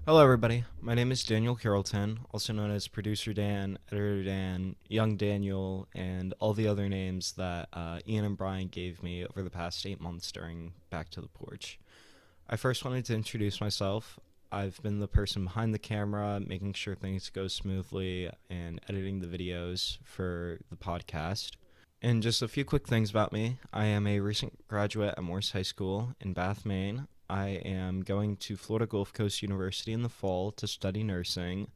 Hello, everybody. My name is Daniel Carrollton, also known as Producer Dan, Editor Dan, Young Daniel, and all the other names that Ian and Brian gave me over the past 8 months during Back to the Porch. I first wanted to introduce myself. I've been the person behind the camera, making sure things go smoothly, and editing the videos for the podcast. And just a few quick things about me. I am a recent graduate at Morse High School in Bath, Maine. I am going to Florida Gulf Coast University in the fall to study nursing.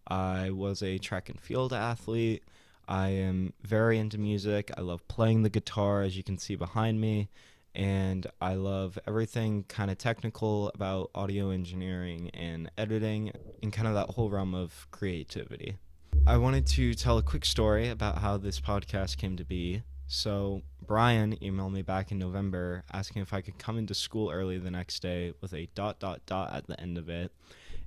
I was a track and field athlete. I am very into music. I love playing the guitar, as you can see behind me. And I love everything kind of technical about audio engineering and editing and kind of that whole realm of creativity. I wanted to tell a quick story about how this podcast came to be. So Brian emailed me back in November asking if I could come into school early the next day with a ... at the end of it.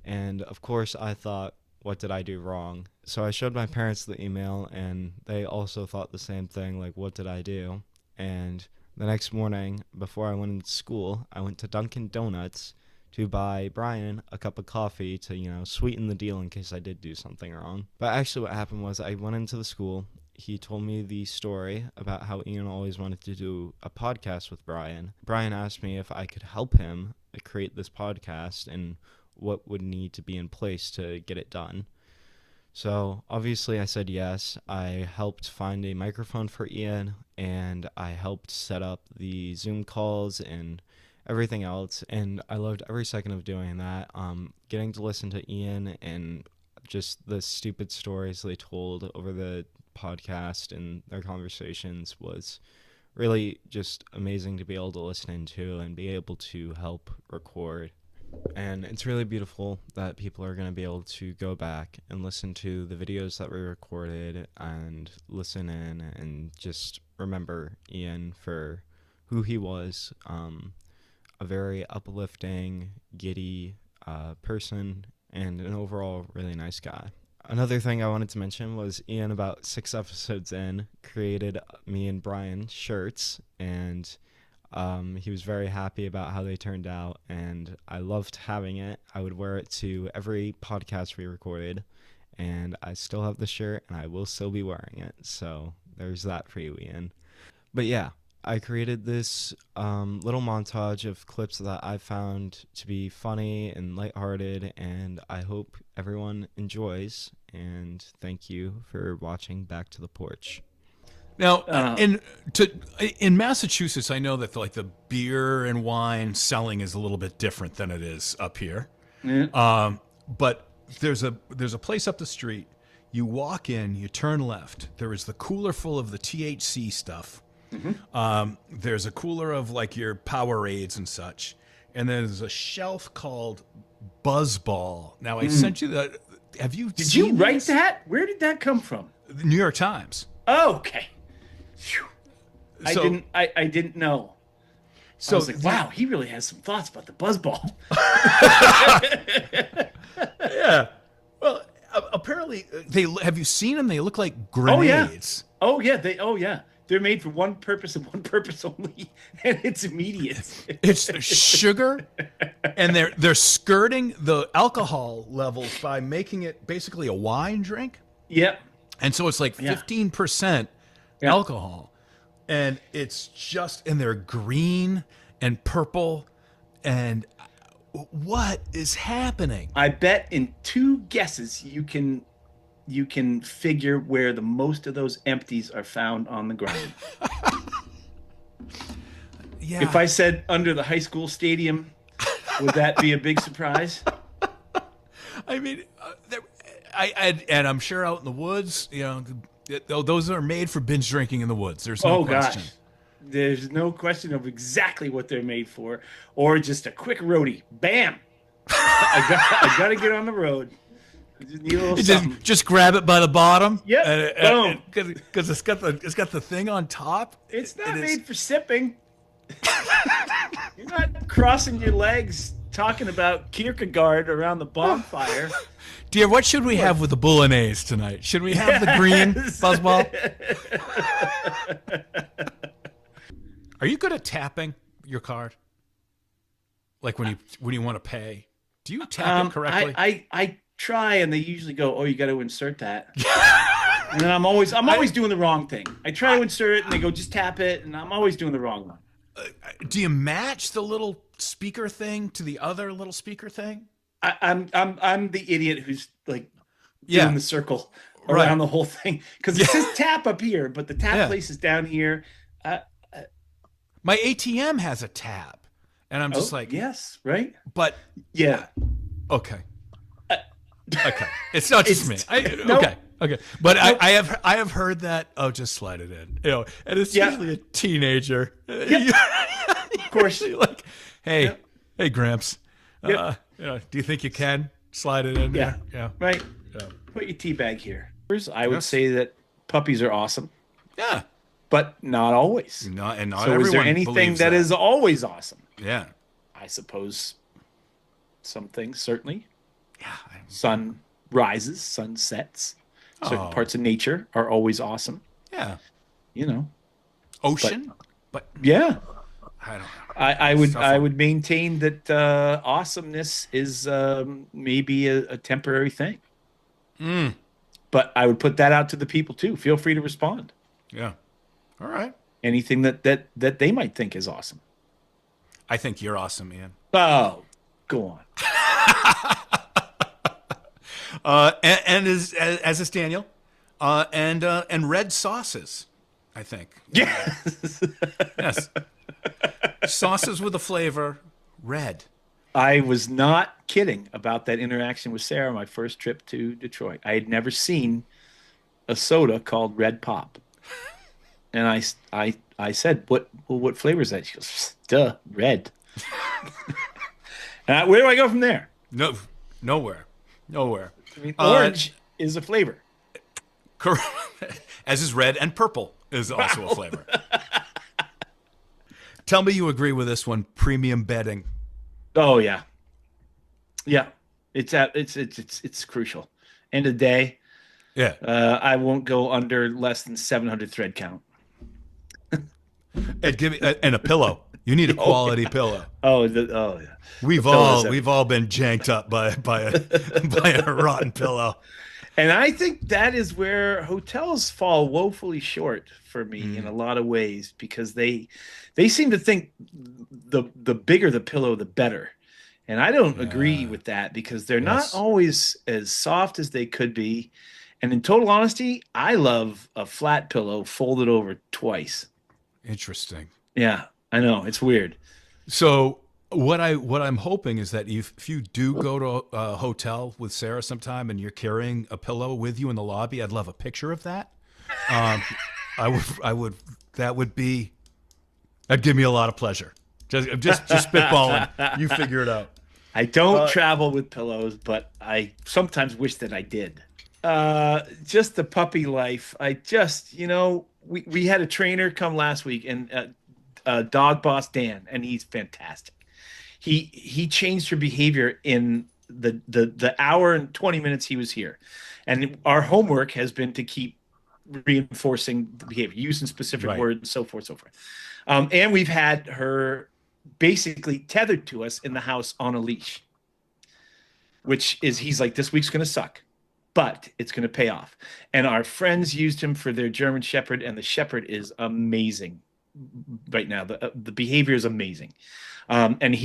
And of course I thought, what did I do wrong? So I showed my parents the email and they also thought the same thing, like, what did I do? And the next morning before I went into school, I went to Dunkin' Donuts to buy Brian a cup of coffee to, sweeten the deal in case I did do something wrong. But actually what happened was I went into the school. He told me the story about how Ian always wanted to do a podcast with Brian. Brian asked me if I could help him create this podcast and what would need to be in place to get it done. So obviously I said yes. I helped find a microphone for Ian, and I helped set up the Zoom calls and everything else. And I loved every second of doing that. Getting to listen to Ian and just the stupid stories they told over the podcast and their conversations was really just amazing to be able to listen into and be able to help record. And it's really beautiful that people are going to be able to go back and listen to the videos that we recorded and listen in and just remember Ian for who he was, a very uplifting, giddy person, and an overall really nice guy. Another thing I wanted to mention was Ian, about 6 episodes in, created me and Brian shirts, and he was very happy about how they turned out, and I loved having it. I would wear it to every podcast we recorded, and I still have the shirt, and I will still be wearing it, so there's that for you, Ian. But yeah, I created this little montage of clips that I found to be funny and lighthearted, and I hope everyone enjoys, and thank you for watching Back to the Porch. Now, in Massachusetts, I know that the beer and wine selling is a little bit different than it is up here. Yeah. But there's a place up the street. You walk in, you turn left. There is the cooler full of the THC stuff. Mm-hmm. There's a cooler of your Powerades and such, and there's a shelf called Buzzball. Now, I sent you that. Have you? Did you write that? Where did that come from? The New York Times. Oh, okay. Phew. So, I didn't know. So I was like, wow, he really has some thoughts about the Buzzball. Yeah. Well, apparently have you seen them? They look like grenades. Oh yeah. They're made for one purpose and one purpose only, and it's immediate. It's sugar, and they're skirting the alcohol levels by making it basically a wine drink. Yep. And so it's 15% alcohol, and it's and they're green and purple, and what is happening? I bet in 2 guesses you can figure where the most of those empties are found on the ground. Yeah. If I said under the high school stadium, would that be a big surprise? I mean, and I'm sure out in the woods, those are made for binge drinking in the woods. There's no question. Gosh. There's no question of exactly what they're made for, or just a quick roadie. Bam! I got to get on the road. Just need a little something. Just grab it by the bottom. Yep. Boom. Because it's got the thing on top. It's not made for sipping. You're not crossing your legs talking about Kierkegaard around the bonfire. Dear, what should we have with the bolognese tonight? Should we have the green Buzzball? Are you good at tapping your card? Like when you want to pay? Do you tap it correctly? I try, and they usually go, "Oh, you got to insert that." And then I'm always doing the wrong thing. I try to insert it, and they go, "Just tap it," and I'm always doing the wrong one. Do you match the little speaker thing to the other little speaker thing? I'm the idiot who's like doing Yeah, the circle right. around the whole thing because it Yeah, says tap up here, but the tap yeah. place is down here. Uh, My ATM has a tab, and I'm just oh like, yes, right? but Yeah. okay, Uh, okay. It's not just me. it's nope, Okay, okay. But nope. I have heard that. Oh, just slide it in. And it's Yeah. usually a teenager. Yep. Of course. You're like, hey, Yep. hey, Gramps. Yep. Do you think you can slide it in Yeah. there? Yeah. Right. Yeah. Put your tea bag here. I would Yes. say that puppies are awesome, Yeah. but not always. Not and not So is there everyone anything believes that is always awesome? Yeah. I suppose some things certainly. Yeah. Sun rises, sun sets. Certain Oh. parts of nature are always awesome. Yeah. You know. Ocean, but Yeah. I don't know. I would Tough I one. would maintain that awesomeness is maybe a temporary thing. Mm. But I would put that out to the people too. Feel free to respond. Yeah. All right. Anything that they might think is awesome. I think you're awesome, Ian. Oh, go on. And as is Daniel, and red sauces. I think. Yeah. Yes. Sauces with a flavor red. I was not kidding about that interaction with Sarah my first trip to Detroit. I had never seen a soda called Red Pop. And I said, what flavor is that? She goes, duh, red. Where do I go from there? No, nowhere. I mean, orange is a flavor. Correct. As is red, and purple is also a flavor. Tell me you agree with this one. Premium bedding. Oh yeah, yeah. It's crucial. End of the day, Yeah. I won't go under less than 700 thread count. And give me and a pillow. You need a quality pillow. Oh yeah. We've all been janked up by a rotten pillow. And I think that is where hotels fall woefully short for me in a lot of ways because they seem to think the bigger the pillow, the better. And I don't agree with that because they're not always as soft as they could be. And in total honesty, I love a flat pillow folded over twice. Interesting. Yeah, I know. It's weird. So what I'm hoping is that if you do go to a hotel with Sarah sometime and you're carrying a pillow with you in the lobby, I'd love a picture of that. I would that'd give me a lot of pleasure. Just spitballing. You figure it out. I don't travel with pillows, but I sometimes wish that I did. Just the puppy life. We had a trainer come last week and dog boss Dan, and he's fantastic. He changed her behavior in the hour and 20 minutes he was here. And our homework has been to keep reinforcing the behavior, using specific words, so forth, so forth. And we've had her basically tethered to us in the house on a leash, which is, he's like, this week's going to suck, but it's going to pay off. And our friends used him for their German Shepherd, and the Shepherd is amazing right now. The behavior is amazing. And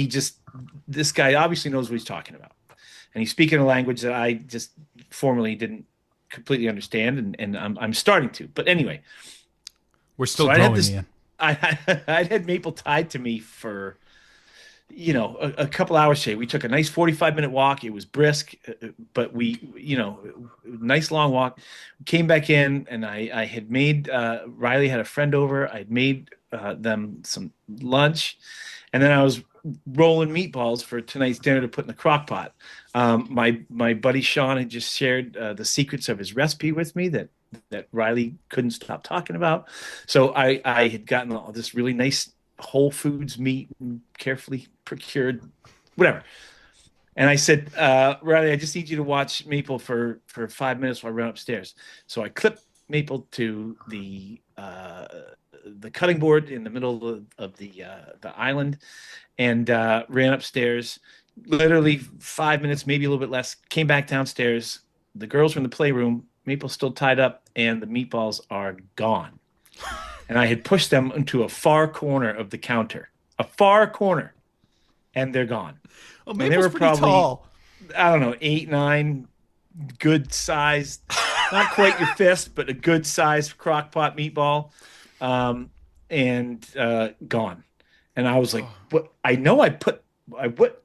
this guy obviously knows what he's talking about. And he's speaking a language that I just formerly didn't completely understand, and I'm starting to. But anyway, we're still growing, Ian. I'd had Maple tied to me for, a couple hours straight. We took a nice 45-minute walk. It was brisk, but nice long walk. Came back in, and I had made, Riley had a friend over. I'd made them some lunch, and then I was rolling meatballs for tonight's dinner to put in the crock pot. My buddy Sean had just shared the secrets of his recipe with me that Riley couldn't stop talking about. So I had gotten all this really nice Whole Foods meat and carefully procured, whatever. And I said, Riley, I just need you to watch Maple for 5 minutes while I run upstairs. So I clipped Maple to the cutting board in the middle of the island, and ran upstairs, literally 5 minutes, maybe a little bit less. Came back downstairs. The girls were in the playroom. Maple's still tied up, and the meatballs are gone. And I had pushed them into a far corner of the counter, a far corner, and they're gone. Oh, And they Maple's were pretty probably, tall. I don't know, 8, 9, good size, not quite your fist, but a good size crock pot meatball, and gone. And I was like, "What? I know I put,"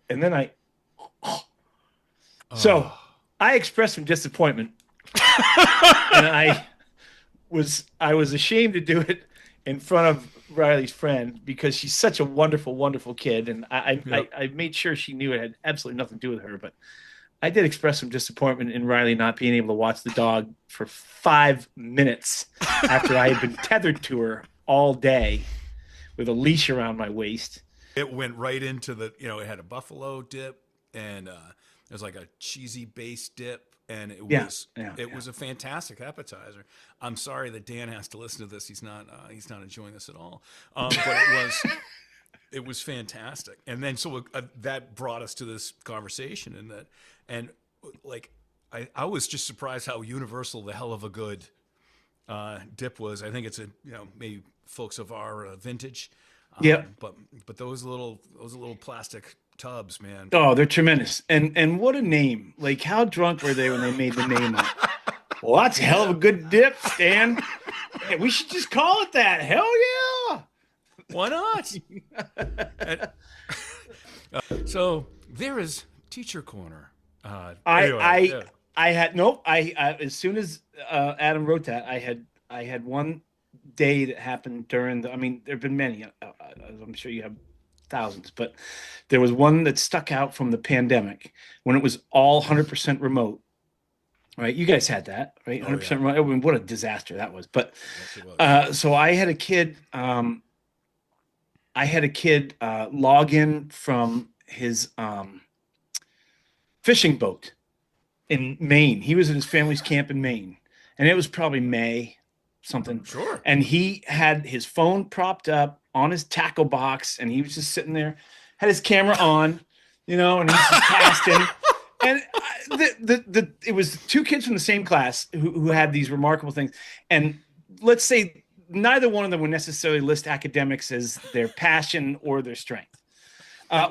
and then so Oh. I expressed some disappointment, and I was ashamed to do it in front of Riley's friend because she's such a wonderful, wonderful kid, and Yep. I made sure she knew it had absolutely nothing to do with her, but I did express some disappointment in Riley not being able to watch the dog for 5 minutes after I had been tethered to her all day with a leash around my waist. It went right into the, it had a buffalo dip and it was like a cheesy base dip, and it Yeah, was yeah, it yeah. was a fantastic appetizer. I'm sorry that Dan has to listen to this. He's not enjoying this at all. But it was fantastic. And then so that brought us to this conversation, and like I was just surprised how universal the hell of a good dip was. I think it's maybe folks of our vintage, Yeah. but those little plastic tubs, man. Oh, they're tremendous. And what a name. Like, how drunk were they when they made the name up? Well, that's a hell of a good dip, Stan. Hey, we should just call it that. Hell yeah. Why not? And, so there is teacher corner. Anyway, yeah. I had nope. I as soon as Adam wrote that, I had one day that happened during the. I mean, there have been many. I'm sure you have thousands, but there was one that stuck out from the pandemic when it was all 100% remote. Right, you guys had that, right? Oh 100% yeah, remote. I mean, what a disaster that was. But yes it was. so I had a kid. Log in from his fishing boat in Maine. He was at his family's camp in Maine, and it was probably May something. Sure. And he had his phone propped up on his tackle box, and he was just sitting there, had his camera on, and he's just casting. And it was two kids from the same class who had these remarkable things. And let's say neither one of them would necessarily list academics as their passion or their strength,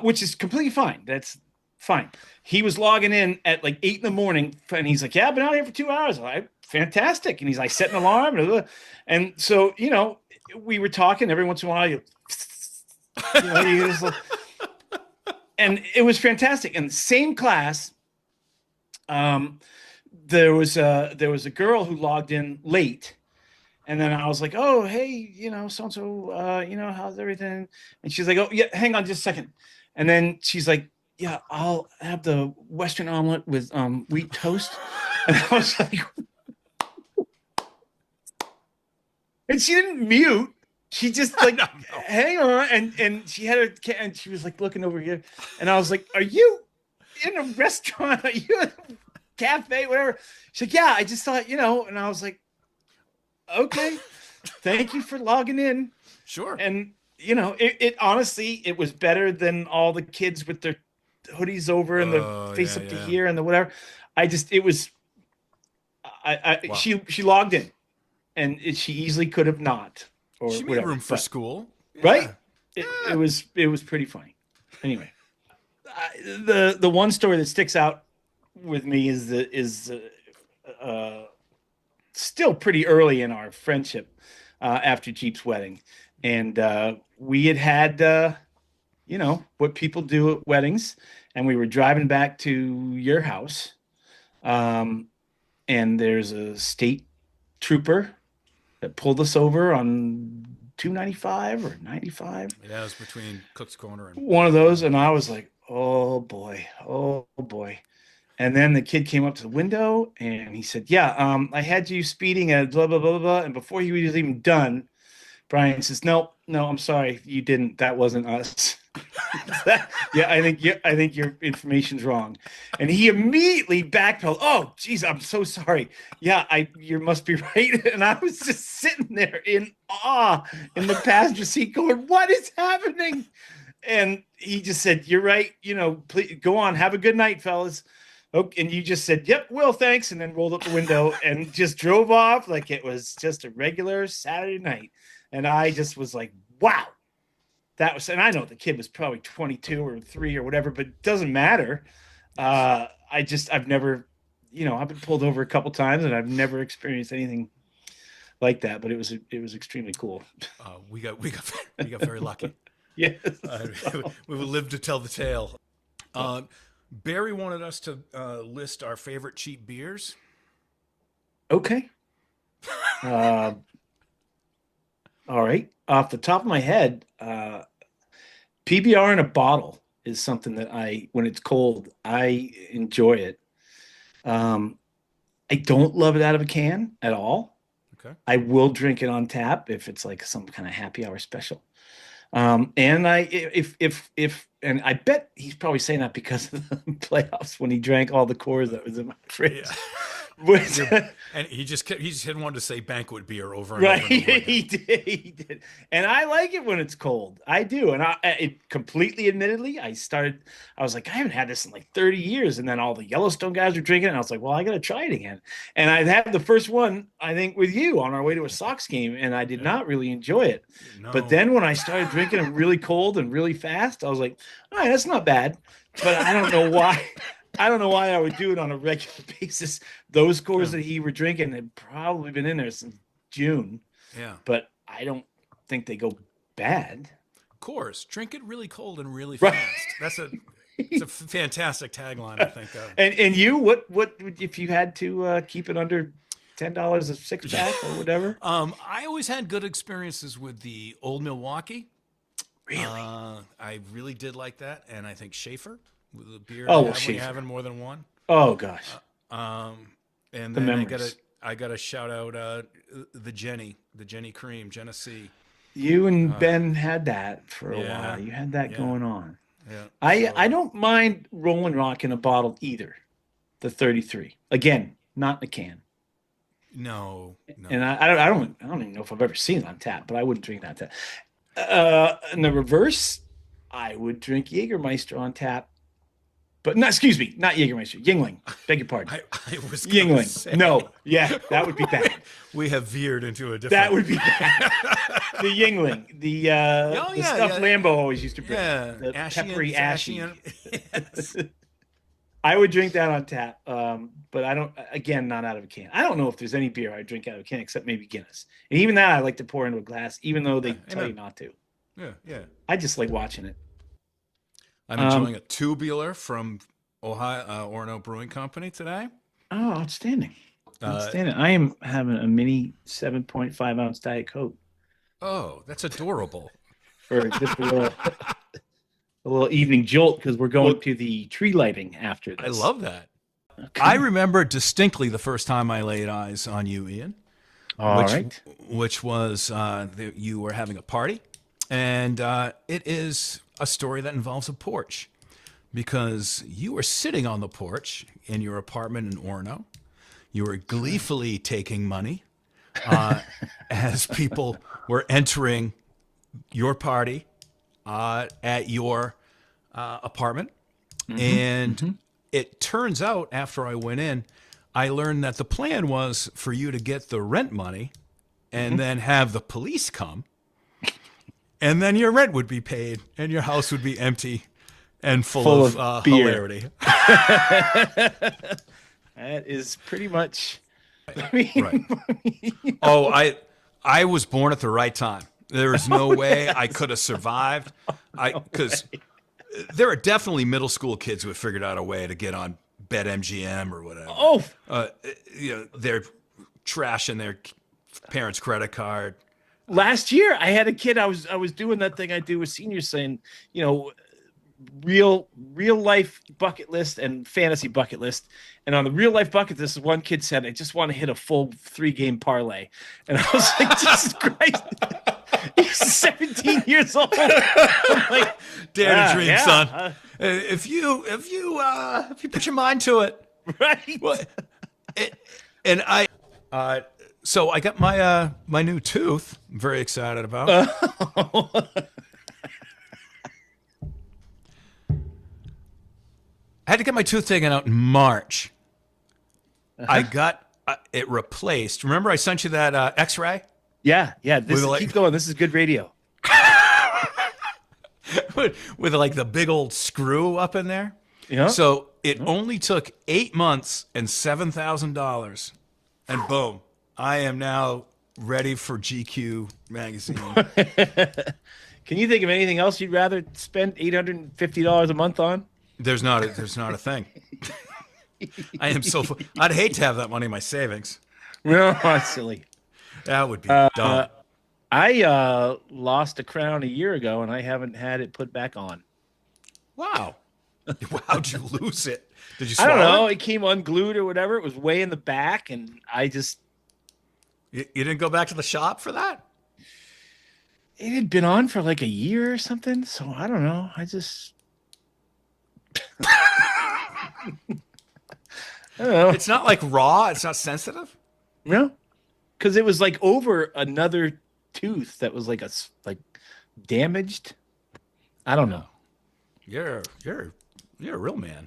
which is completely fine. That's fine. He was logging in at like 8 in the morning, and he's like, "Yeah, I've been out here for 2 hours." I'm like, fantastic. And he's like, set an alarm. And so, we were talking every once in a while. You just, and it was fantastic. And same class, there was a girl who logged in late. And then I was like, "Oh, hey, so-and-so, how's everything?" And she's like, "Oh, yeah, hang on just a second." And then she's like, "Yeah, I'll have the Western omelet with wheat toast." And I was like, and she didn't mute. She just like, No. hang on. And she had her, and she was like looking over here. And I was like, "Are you in a restaurant? Are you in a cafe, whatever?" She's like, "Yeah, I just thought, And I was like, "Okay, thank you for logging in." Sure. And it honestly, it was better than all the kids with their hoodies over and the face Yeah, up to yeah. here and the whatever. It was. Wow. She logged in, and she easily could have not, or She made whatever. room for school. Right? Yeah. It was pretty funny. Anyway, the one story that sticks out with me is still pretty early in our friendship after Jeep's wedding, and we had what people do at weddings, and we were driving back to your house, and there's a state trooper that pulled us over on 295 or 95, That was between Cook's Corner and one of those, and I was like, "Oh boy, oh boy." And then the kid came up to the window and he said, "Yeah, I had you speeding at blah blah blah blah blah." And before he was even done, Brian says, "No, no, I'm sorry, you didn't. That wasn't us." Yeah, I think your information's wrong. And he immediately backpedaled. "Oh, geez, I'm so sorry. Yeah, you must be right." And I was just sitting there in awe in the passenger seat, going, "What is happening?" And he just said, "You're right. Please go on. Have a good night, fellas." Okay, and you just said, "Yep, Will, thanks," and then rolled up the window and just drove off like it was just a regular Saturday night. And I just was like, "Wow, that was." And I know the kid was probably 22 or 3 or whatever, but it doesn't matter. I've never, I've been pulled over a couple times and I've never experienced anything like that. But it was extremely cool. We got very lucky. Yes. We will live to tell the tale. Barry wanted us to list our favorite cheap beers. Okay. All right. Off the top of my head, PBR in a bottle is something that when it's cold, I enjoy it. I don't love it out of a can at all. Okay. I will drink it on tap if it's like some kind of happy hour special. And and I bet he's probably saying that because of the playoffs when he drank all the Coors that was in my fridge. Yeah. Which, And he just wanted to say banquet beer over and right, over and over again. he did, and I like it when it's cold. I do, and it completely, admittedly, I was like, I haven't had this in like 30 years, and then all the Yellowstone guys were drinking it, and I was like, well, I gotta try it again. And I had the first one, I think, with you on our way to a Sox game, and I did not really enjoy it. No. But then when I started drinking it really cold and really fast, I was like, all right, that's not bad. But I don't know why. I don't know why I would do it on a regular basis. Those Coors that he were drinking had probably been in there since June. Yeah. But I don't think they go bad. Coors, drink it really cold and really Right. fast. It's a fantastic tagline, I think. And you, what if you had to keep it under $10 a six pack or whatever? I always had good experiences with the Old Milwaukee. Really? I really did like that, and I think Schaefer with the beer. Schaefer. Having more than one. Oh gosh. And The then memories. I got to shout out the Jenny Cream, Genesee. You and Ben had that for a Yeah. while. You had that going on. Yeah. I don't mind Rolling Rock in a bottle either. The 33. Again, not in a can. No. And I don't even know if I've ever seen it on tap, but I wouldn't drink that on tap. In the reverse, I would drink Jägermeister on tap. But not Jägermeister, Yingling. Beg your pardon. I was gonna Yingling. say, No, yeah, that would be bad. we have veered into a different. That would be bad. The Yingling, the stuff Lambo always used to bring. The peppery ashy. Yes. I would drink that on tap, but I don't. Again, not out of a can. I don't know if there's any beer I drink out of a can except maybe Guinness, and even that I like to pour into a glass, even though they tell you not to. Yeah. I just like watching it. I'm enjoying a tubular from Ohio Orono Brewing Company today. Oh, outstanding! Outstanding. I am having a mini 7.5 ounce Diet Coke. Oh, that's adorable. For just a little evening jolt because we're going to the tree lighting after this. I love that. Okay. I remember distinctly the first time I laid eyes on you, Ian. Which was you were having a party, and it is a story that involves a porch, because you were sitting on the porch in your apartment in Orono. You were gleefully taking money as people were entering your party at your apartment. And it turns out, after I went in, I learned that the plan was for you to get the rent money and then have the police come, and then your rent would be paid and your house would be empty and full of hilarity. That is pretty much. I mean, Right. Oh, I was born at the right time. There is no way I could have survived. Because there are definitely middle school kids who have figured out a way to get on BetMGM or whatever. Oh, they're trashing their parents' credit card. last year I had a kid. I was doing that thing I do with seniors, saying, real life bucket list and fantasy bucket list. And on the real life bucket list, one kid said, I just want to hit a full 3-game parlay. And I was like, Jesus Christ. He's 17 years old. I'm like, Dare to dream, yeah. son. If you put your mind to it. Right. Well, so I got my new tooth. I'm very excited about. I had to get my tooth taken out in March. I Uh-huh. got it replaced. Remember, I sent you that X-ray Yeah, yeah. with like Keep going. This is good radio. with like the big old screw up in there. Yeah. So it only took 8 months and $7,000, and boom, I am now ready for GQ magazine. Can you think of anything else you'd rather spend $850 a month on? There's not a thing. I am so. I'd hate to have that money in my savings. No, that's silly. That would be dumb. I lost a crown a year ago, and I haven't had it put back on. Wow. How'd you lose it? Did you I don't swallow know. it? It came unglued or whatever. It was way in the back, and I just You didn't go back to the shop for that? it had been on for like a year or something. So I don't know. I just I don't know. It's not like raw. It's not sensitive. No, because it was like over another tooth that was like damaged. I don't know. You're a real man.